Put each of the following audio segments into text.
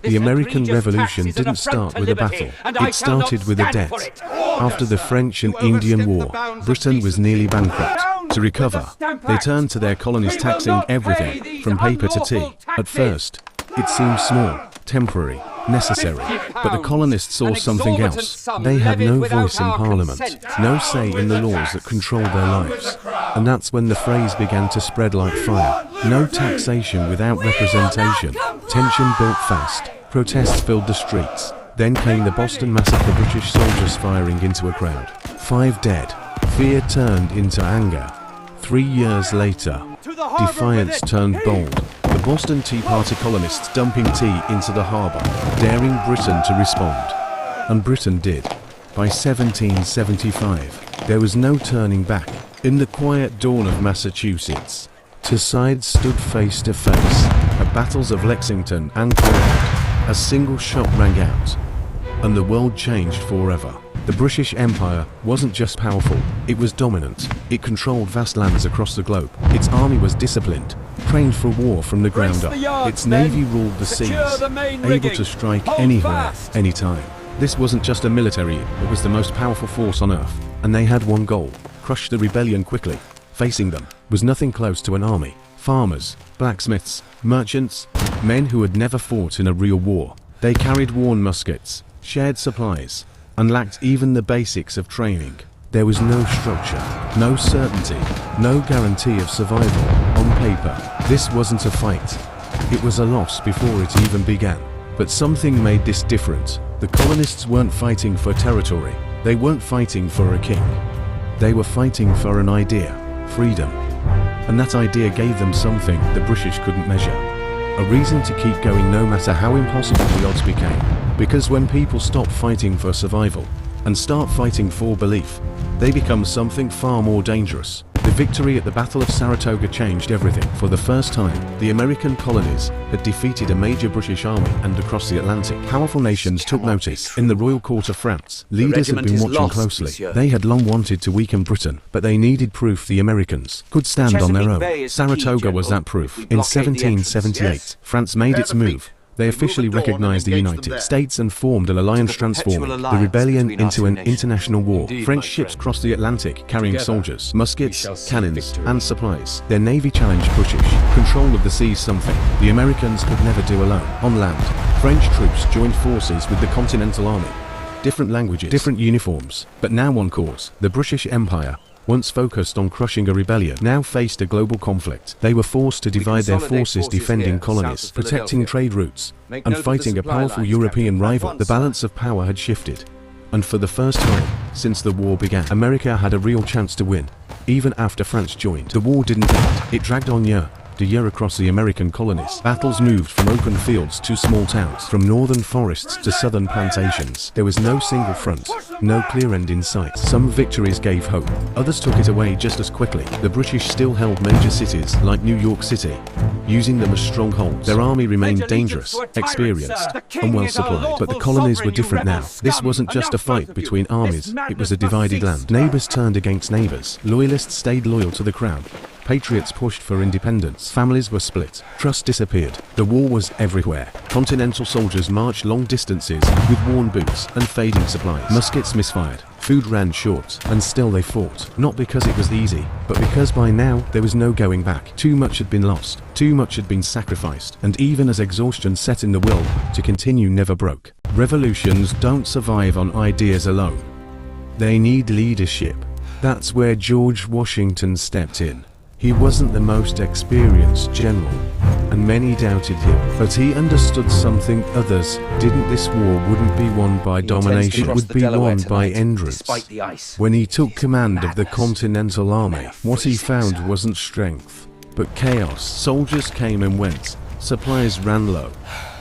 The American Revolution didn't start with a battle, it started with a debt. After the French and Indian War, Britain was nearly bankrupt. To recover, they turned to their colonies, taxing everything, from paper to tea. At first, it seemed small, temporary, necessary, but the colonists saw something else. They had no voice in Parliament, no say in the laws that controlled their lives. And that's when the phrase began to spread like fire. No taxation without representation. Tension built fast. Protests filled the streets. Then came the Boston Massacre, British soldiers firing into a crowd. 5 dead. Fear turned into anger. 3 years later, defiance turned bold. The Boston Tea Party colonists dumping tea into the harbour, daring Britain to respond. And Britain did. By 1775, there was no turning back. In the quiet dawn of Massachusetts, two sides stood face to face. At battles of Lexington and Concord, a single shot rang out, and the world changed forever. The British Empire wasn't just powerful, it was dominant. It controlled vast lands across the globe. Its army was disciplined, trained for war from the ground up. Its navy ruled the seas, able to strike anywhere, anytime. This wasn't just a military, it was the most powerful force on earth. And they had one goal: crush the rebellion quickly. Facing them was nothing close to an army. Farmers, blacksmiths, merchants, men who had never fought in a real war. They carried worn muskets, shared supplies, and lacked even the basics of training. There was no structure, no certainty, no guarantee of survival. On paper, this wasn't a fight. It was a loss before it even began. But something made this different. The colonists weren't fighting for territory. They weren't fighting for a king. They were fighting for an idea: freedom. And that idea gave them something the British couldn't measure. A reason to keep going no matter how impossible the odds became. Because when people stop fighting for survival and start fighting for belief, they become something far more dangerous. The victory at the Battle of Saratoga changed everything. For the first time, the American colonies had defeated a major British army, and across the Atlantic, powerful nations took notice. In the royal court of France, leaders had been watching closely. They had long wanted to weaken Britain, but they needed proof the Americans could stand on their own. Saratoga was that proof. In 1778, France made its move. They officially recognized the United States and formed an alliance, transforming the rebellion into an international war. French ships crossed the Atlantic carrying soldiers, muskets, cannons, and supplies. Their navy challenged British control of the seas, something the Americans could never do alone. On land, French troops joined forces with the Continental Army. Different languages, different uniforms, but now one cause. The British Empire, once focused on crushing a rebellion, now faced a global conflict. They were forced to divide their forces, defending colonies, protecting trade routes, and fighting a powerful European rival. The balance of power had shifted, and for the first time since the war began, America had a real chance to win. Even after France joined, the war didn't end. It dragged on year to year across the American colonies. Battles moved from open fields to small towns, from northern forests to southern plantations. There was no single front, no clear end in sight. Some victories gave hope, others took it away just as quickly. The British still held major cities like New York City, using them as strongholds. Their army remained dangerous, experienced, and well supplied. But the colonies were different now. This wasn't just a fight between armies, it was a divided land. Neighbors turned against neighbors. Loyalists stayed loyal to the crown. Patriots pushed for independence. Families were split. Trust disappeared. The war was everywhere. Continental soldiers marched long distances with worn boots and fading supplies. Muskets misfired. Food ran short, and still they fought. Not because it was easy, but because by now there was no going back. Too much had been lost. Too much had been sacrificed. And even as exhaustion set in, the will to continue never broke. Revolutions don't survive on ideas alone. They need leadership. That's where George Washington stepped in. He wasn't the most experienced general, and many doubted him, but he understood something others didn't. This war wouldn't be won by domination, it would be won by endurance. When he took command of the Continental Army, what he found wasn't strength, but chaos. Soldiers came and went, supplies ran low,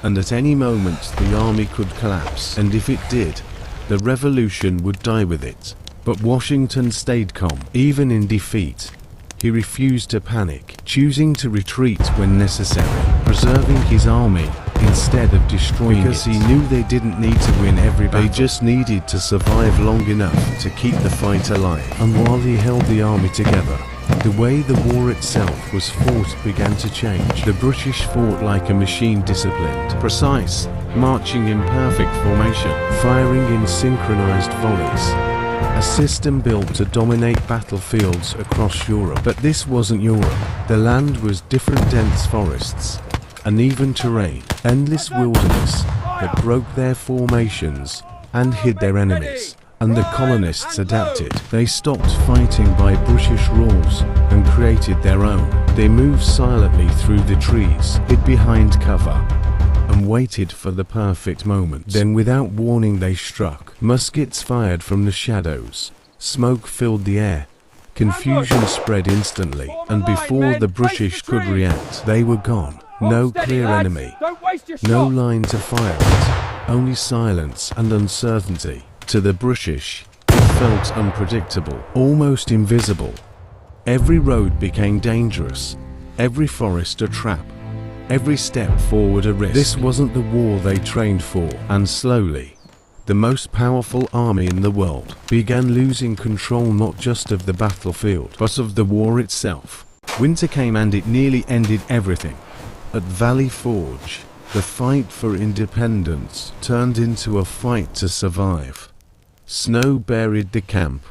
and at any moment the army could collapse, and if it did, the revolution would die with it. But Washington stayed calm, even in defeat. He refused to panic, choosing to retreat when necessary, preserving his army instead of destroying it. Because he knew they didn't need to win every battle. They just needed to survive long enough to keep the fight alive. And while he held the army together, The way the war itself was fought began to change. The British fought like a machine, disciplined, precise, marching in perfect formation, firing in synchronized volleys. A system built to dominate battlefields across Europe. But this wasn't Europe. The land was different: dense forests, uneven terrain, endless wilderness that broke their formations and hid their enemies. And the colonists adapted. They stopped fighting by British rules and created their own. They moved silently through the trees, hid behind cover, and waited for the perfect moment. Then, without warning, they struck. Muskets fired from the shadows. Smoke filled the air. Confusion spread instantly, and before the British could react, they were gone. No clear enemy, no line to fire at, only silence and uncertainty. To the British, it felt unpredictable, almost invisible. Every road became dangerous, every forest a trap, every step forward a risk. This wasn't the war they trained for, and slowly, the most powerful army in the world began losing control not just of the battlefield, but of the war itself. Winter came and it nearly ended everything. At Valley Forge, the fight for independence turned into a fight to survive. Snow buried the camp,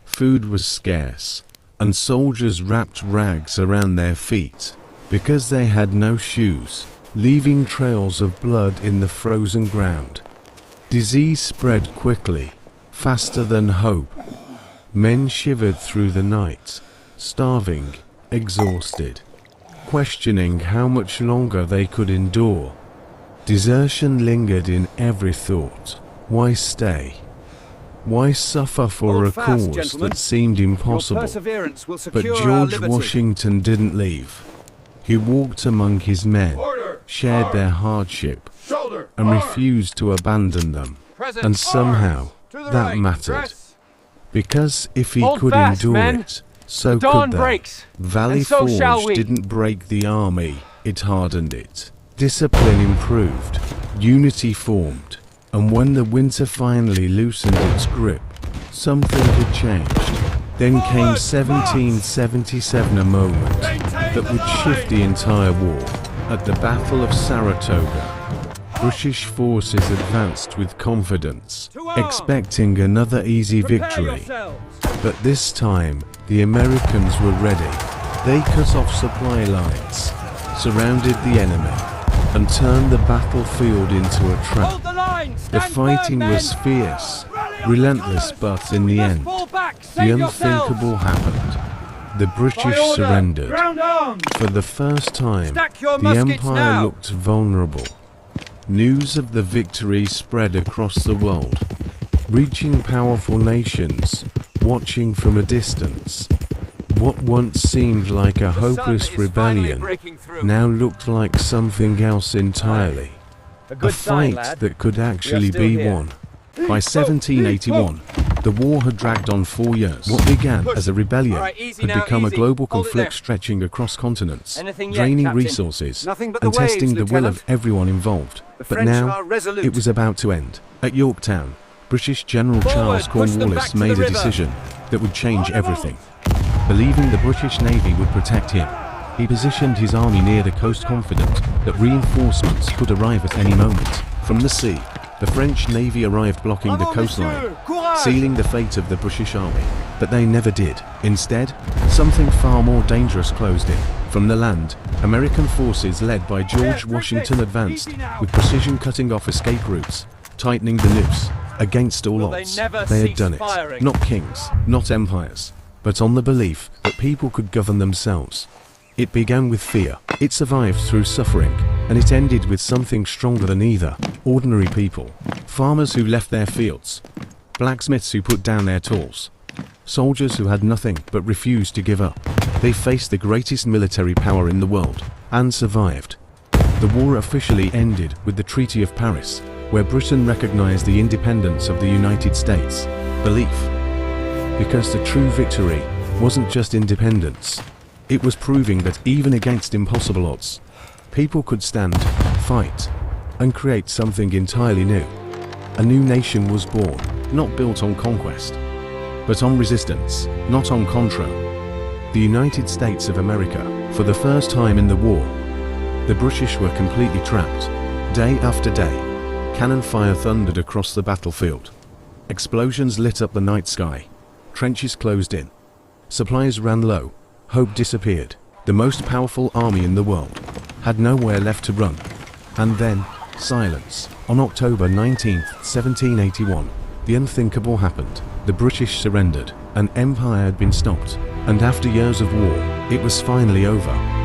food was scarce, and soldiers wrapped rags around their feet because they had no shoes, leaving trails of blood in the frozen ground. Disease spread quickly, faster than hope. Men shivered through the night, starving, exhausted, questioning how much longer they could endure. Desertion lingered in every thought. Why stay? Why suffer for a cause that seemed impossible? But George Washington didn't leave. He walked among his men, shared their hardship, and refused to abandon them. And somehow, that mattered. Because if he could endure it, so could they. Valley Forge didn't break the army, it hardened it. Discipline improved, unity formed. And when the winter finally loosened its grip, something had changed. Then came 1777, a moment that would shift the entire war. At the Battle of Saratoga, British forces advanced with confidence, expecting another easy victory. But this time, the Americans were ready. They cut off supply lines, surrounded the enemy, and turned the battlefield into a trap. The fighting was fierce, relentless, but in the end, the unthinkable happened. The British surrendered. For the first time, the Empire looked vulnerable. News of the victory spread across the world, reaching powerful nations, watching from a distance. What once seemed like a hopeless rebellion now looked like something else entirely. A fight that could actually be won. By 1781, the war had dragged on 4 years. What began as a rebellion had become a global conflict stretching across continents, draining resources and testing the will of everyone involved. But now, it was about to end. At Yorktown, British General Charles Cornwallis made a decision that would change everything. Believing the British Navy would protect him, he positioned his army near the coast, confident that reinforcements could arrive at any moment. From the sea, the French Navy arrived, blocking the coastline, sealing the fate of the British army. But they never did. Instead, something far more dangerous closed in. From the land, American forces led by George Washington advanced, with precision cutting off escape routes, tightening the noose. Against all odds, they had done it. Not kings, not empires, but on the belief that people could govern themselves. It began with fear, it survived through suffering, and it ended with something stronger than either. Ordinary people, farmers who left their fields, blacksmiths who put down their tools, soldiers who had nothing but refused to give up. They faced the greatest military power in the world, and survived. The war officially ended with the Treaty of Paris, where Britain recognized the independence of the United States. Belief. Because the true victory wasn't just independence. It was proving that even against impossible odds, people could stand, fight, and create something entirely new. A new nation was born, not built on conquest, but on resistance, not on control, The United States of America, for the first time in the war. The British were completely trapped. Day after day, cannon fire thundered across the battlefield. Explosions lit up the night sky. Trenches closed in. Supplies ran low. Hope disappeared. The most powerful army in the world had nowhere left to run. And then, silence. On October 19, 1781, the unthinkable happened. The British surrendered. An empire had been stopped. And after years of war, it was finally over.